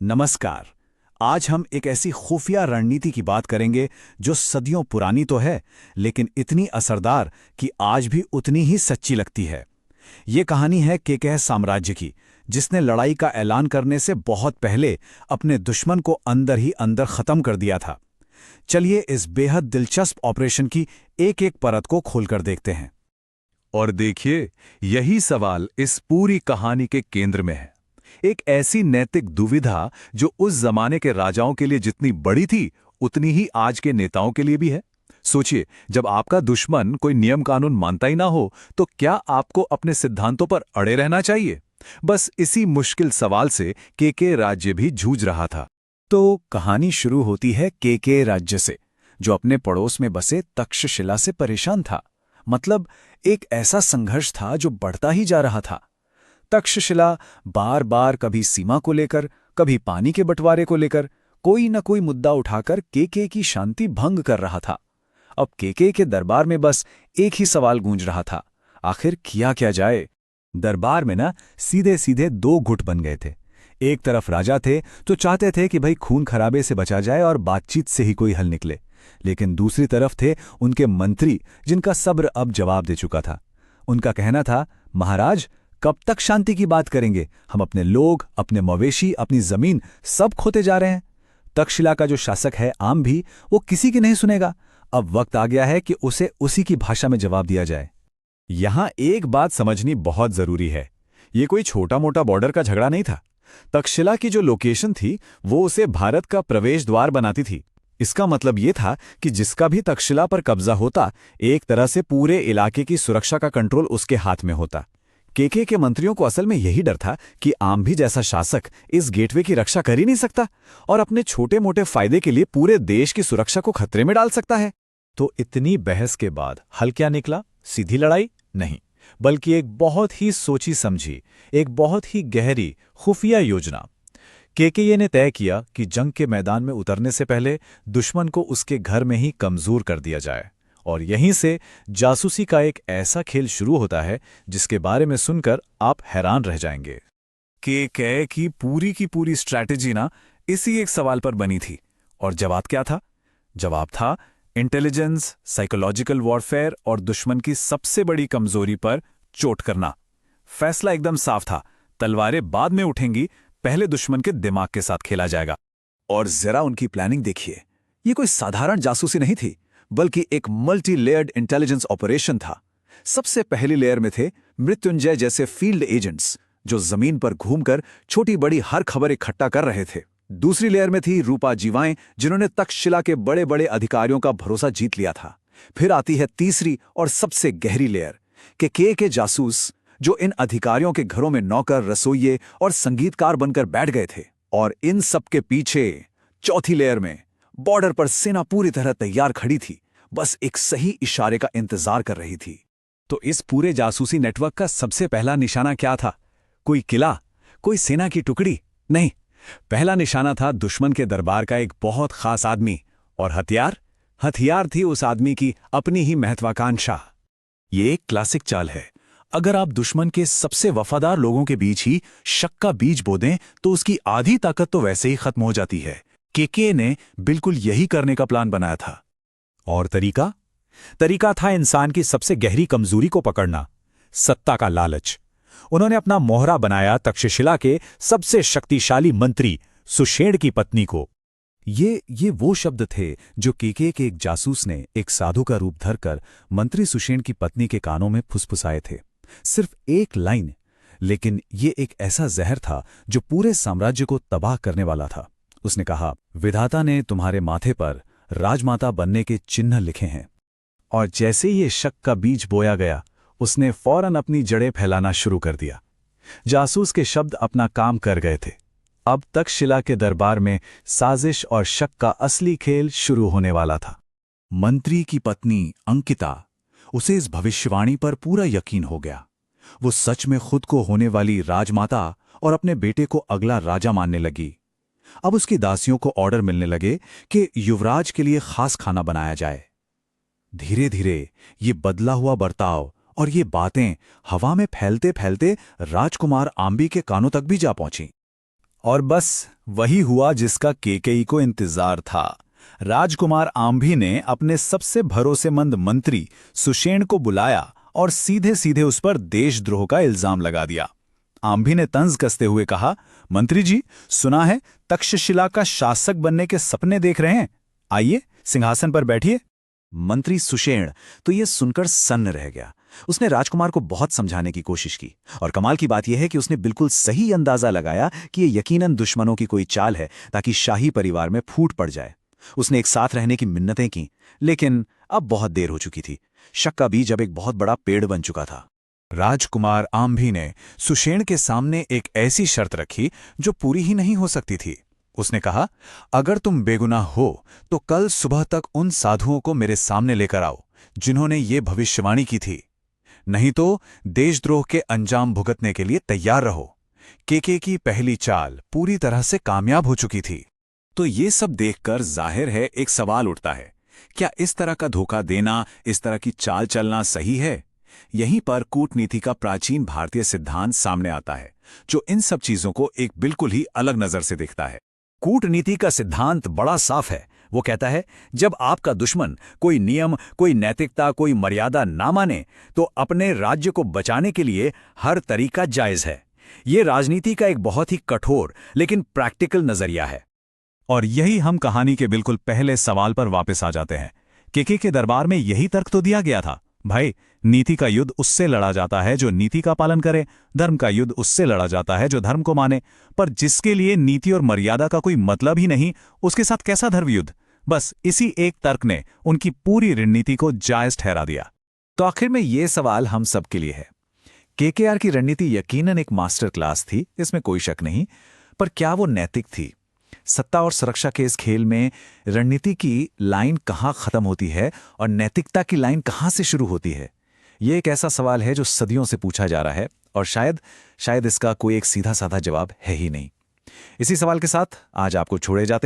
नमस्कार। आज हम एक ऐसी खुफिया रणनीति की बात करेंगे जो सदियों पुरानी तो है, लेकिन इतनी असरदार कि आज भी उतनी ही सच्ची लगती है। ये कहानी है केकह साम्राज्य की, जिसने लड़ाई का ऐलान करने से बहुत पहले अपने दुश्मन को अंदर ही अंदर खत्म कर दिया था। चलिए इस बेहद दिलचस्प ऑपरेशन की एक एक परत को खोलकर देखते हैं। और देखिए, यही सवाल इस पूरी कहानी के केंद्र में है। एक ऐसी नैतिक दुविधा जो उस जमाने के राजाओं के लिए जितनी बड़ी थी, उतनी ही आज के नेताओं के लिए भी है। सोचिए, जब आपका दुश्मन कोई नियम कानून मानता ही ना हो, तो क्या आपको अपने सिद्धांतों पर अड़े रहना चाहिए? बस इसी मुश्किल सवाल से केके राज्य भी जूझ रहा था। तो कहानी शुरू होती है केके राज्य से, जो अपने पड़ोस में बसे तक्षशिला से परेशान था। मतलब एक ऐसा संघर्ष था जो बढ़ता ही जा रहा था। तक्षशिला बार बार कभी सीमा को लेकर, कभी पानी के बंटवारे को लेकर कोई न कोई मुद्दा उठाकर केके की शांति भंग कर रहा था। अब केके के दरबार में बस एक ही सवाल गूंज रहा था, आखिर किया क्या जाए? दरबार में ना सीधे सीधे दो गुट बन गए थे। एक तरफ राजा थे तो चाहते थे कि भाई खून खराबे से बचा जाए और बातचीत से ही कोई हल निकले, लेकिन दूसरी तरफ थे उनके मंत्री, जिनका सब्र अब जवाब दे चुका था। उनका कहना था, महाराज कब तक शांति की बात करेंगे? हम अपने लोग, अपने मवेशी, अपनी जमीन सब खोते जा रहे हैं। तक्षशिला का जो शासक है आम भी, वो किसी की नहीं सुनेगा। अब वक्त आ गया है कि उसे उसी की भाषा में जवाब दिया जाए। यहां एक बात समझनी बहुत जरूरी है, ये कोई छोटा मोटा बॉर्डर का झगड़ा नहीं था। तक्षशिला की जो लोकेशन थी वो उसे भारत का प्रवेश द्वार बनाती थी। इसका मतलब ये था कि जिसका भी तक्षशिला पर कब्जा होता, एक तरह से पूरे इलाके की सुरक्षा का कंट्रोल उसके हाथ में होता। केके के मंत्रियों को असल में यही डर था कि आम भी जैसा शासक इस गेटवे की रक्षा कर ही नहीं सकता और अपने छोटे मोटे फायदे के लिए पूरे देश की सुरक्षा को खतरे में डाल सकता है। तो इतनी बहस के बाद हल क्या निकला? सीधी लड़ाई नहीं, बल्कि एक बहुत ही सोची समझी, एक बहुत ही गहरी खुफिया योजना। केके ने तय किया कि जंग के मैदान में उतरने से पहले दुश्मन को उसके घर में ही कमजोर कर दिया जाए। और यहीं से जासूसी का एक ऐसा खेल शुरू होता है जिसके बारे में सुनकर आप हैरान रह जाएंगे। केके की पूरी स्ट्रैटेजी ना इसी एक सवाल पर बनी थी। और जवाब क्या था? जवाब था इंटेलिजेंस, साइकोलॉजिकल वॉरफेयर और दुश्मन की सबसे बड़ी कमजोरी पर चोट करना। फैसला एकदम साफ था, तलवारें बाद में उठेंगी, पहले दुश्मन के दिमाग के साथ खेला जाएगा। और जरा उनकी प्लानिंग देखिए, ये कोई साधारण जासूसी नहीं थी, बल्कि एक मल्टी लेयर्ड इंटेलिजेंस ऑपरेशन था। सबसे पहली लेयर में थे मृत्युंजय जैसे फील्ड एजेंट्स, जो जमीन पर घूमकर छोटी बड़ी हर खबर इकट्ठा कर रहे थे। दूसरी लेयर में थी रूपा जीवाएं, जिन्होंने तक्षशिला के बड़े बड़े अधिकारियों का भरोसा जीत लिया था। फिर आती है तीसरी और सबसे गहरी लेयर के जासूस, जो इन अधिकारियों के घरों में नौकर, रसोइये और संगीतकार बनकर बैठ गए थे। और इन सबके पीछे चौथी लेयर में बॉर्डर पर सेना पूरी तरह तैयार खड़ी थी, बस एक सही इशारे का इंतजार कर रही थी। तो इस पूरे जासूसी नेटवर्क का सबसे पहला निशाना क्या था? कोई किला, कोई सेना की टुकड़ी नहीं। पहला निशाना था दुश्मन के दरबार का एक बहुत खास आदमी। और हथियार थी उस आदमी की अपनी ही महत्वाकांक्षा। ये एक क्लासिक चाल है। अगर आप दुश्मन के सबसे वफादार लोगों के बीच ही शक का बीज बो दें, तो उसकी आधी ताकत तो वैसे ही खत्म हो जाती है। केके ने बिल्कुल यही करने का प्लान बनाया था। और तरीका था इंसान की सबसे गहरी कमजोरी को पकड़ना, सत्ता का लालच। उन्होंने अपना मोहरा बनाया तक्षशिला के सबसे शक्तिशाली मंत्री सुषेण की पत्नी को। ये वो शब्द थे जो केके के एक जासूस ने एक साधु का रूप धरकर मंत्री सुषेण की पत्नी के कानों में फुसफुसाए थे। सिर्फ एक लाइन, लेकिन ये एक ऐसा जहर था जो पूरे साम्राज्य को तबाह करने वाला था। उसने कहा, विधाता ने तुम्हारे माथे पर राजमाता बनने के चिन्ह लिखे हैं। और जैसे ये शक का बीज बोया गया, उसने फौरन अपनी जड़ें फैलाना शुरू कर दिया। जासूस के शब्द अपना काम कर गए थे। अब तक्षशिला के दरबार में साजिश और शक का असली खेल शुरू होने वाला था। मंत्री की पत्नी अंकिता, उसे इस भविष्यवाणी पर पूरा यकीन हो गया। वो सच में खुद को होने वाली राजमाता और अपने बेटे को अगला राजा मानने लगी। अब उसकी दासियों को ऑर्डर मिलने लगे कि युवराज के लिए खास खाना बनाया जाए। धीरे धीरे ये बदला हुआ बर्ताव और ये बातें हवा में फैलते फैलते राजकुमार आम्बी के कानों तक भी जा पहुंची। और बस वही हुआ जिसका केकेई को इंतजार था। राजकुमार आम्भी ने अपने सबसे भरोसेमंद मंत्री सुषेण को बुलाया और सीधे सीधे उस पर देशद्रोह का इल्जाम लगा दिया। आम्भी ने तंज कसते हुए कहा, मंत्री जी, सुना है तक्षशिला का शासक बनने के सपने देख रहे हैं, आइए सिंहासन पर बैठिए। मंत्री सुषेण तो ये सुनकर सन्न रह गया। उसने राजकुमार को बहुत समझाने की कोशिश की, और कमाल की बात यह है कि उसने बिल्कुल सही अंदाजा लगाया कि ये यकीनन दुश्मनों की कोई चाल है ताकि शाही परिवार में फूट पड़ जाए। उसने एक साथ रहने की मिन्नतें की, लेकिन अब बहुत देर हो चुकी थी। शक का बीज अब एक बहुत बड़ा पेड़ बन चुका था। राजकुमार आम्भी ने सुषेण के सामने एक ऐसी शर्त रखी जो पूरी ही नहीं हो सकती थी। उसने कहा, अगर तुम बेगुनाह हो तो कल सुबह तक उन साधुओं को मेरे सामने लेकर आओ जिन्होंने ये भविष्यवाणी की थी, नहीं तो देशद्रोह के अंजाम भुगतने के लिए तैयार रहो। केके की पहली चाल पूरी तरह से कामयाब हो चुकी थी। तो ये सब देखकर जाहिर है एक सवाल उठता है, क्या इस तरह का धोखा देना, इस तरह की चाल चलना सही है? यहीं पर कूटनीति का प्राचीन भारतीय सिद्धांत सामने आता है, जो इन सब चीजों को एक बिल्कुल ही अलग नजर से देखता है। कूटनीति का सिद्धांत बड़ा साफ है। वो कहता है, जब आपका दुश्मन कोई नियम, कोई नैतिकता, कोई मर्यादा ना माने तो अपने राज्य को बचाने के लिए हर तरीका जायज है। ये राजनीति का एक बहुत ही कठोर लेकिन प्रैक्टिकल नजरिया है। और यही हम कहानी के बिल्कुल पहले सवाल पर वापस आ जाते हैं। केके के दरबार में यही तर्क तो दिया गया था, भाई, नीति का युद्ध उससे लड़ा जाता है जो नीति का पालन करे, धर्म का युद्ध उससे लड़ा जाता है जो धर्म को माने। पर जिसके लिए नीति और मर्यादा का कोई मतलब ही नहीं, उसके साथ कैसा धर्म युद्ध? बस इसी एक तर्क ने उनकी पूरी रणनीति को जायज ठहरा दिया। तो आखिर में ये सवाल हम सब के लिए है। केकेआर की रणनीति यकीनन एक मास्टर क्लास थी, इसमें कोई शक नहीं, पर क्या वो नैतिक थी? सत्ता और सुरक्षा के इस खेल में रणनीति की लाइन कहाँ खत्म होती है और नैतिकता की लाइन कहाँ से शुरू होती है? ये एक ऐसा सवाल है जो सदियों से पूछा जा रहा है, और शायद इसका कोई एक सीधा साधा जवाब है ही नहीं। इसी सवाल के साथ आज आपको छोड़े जाते हैं।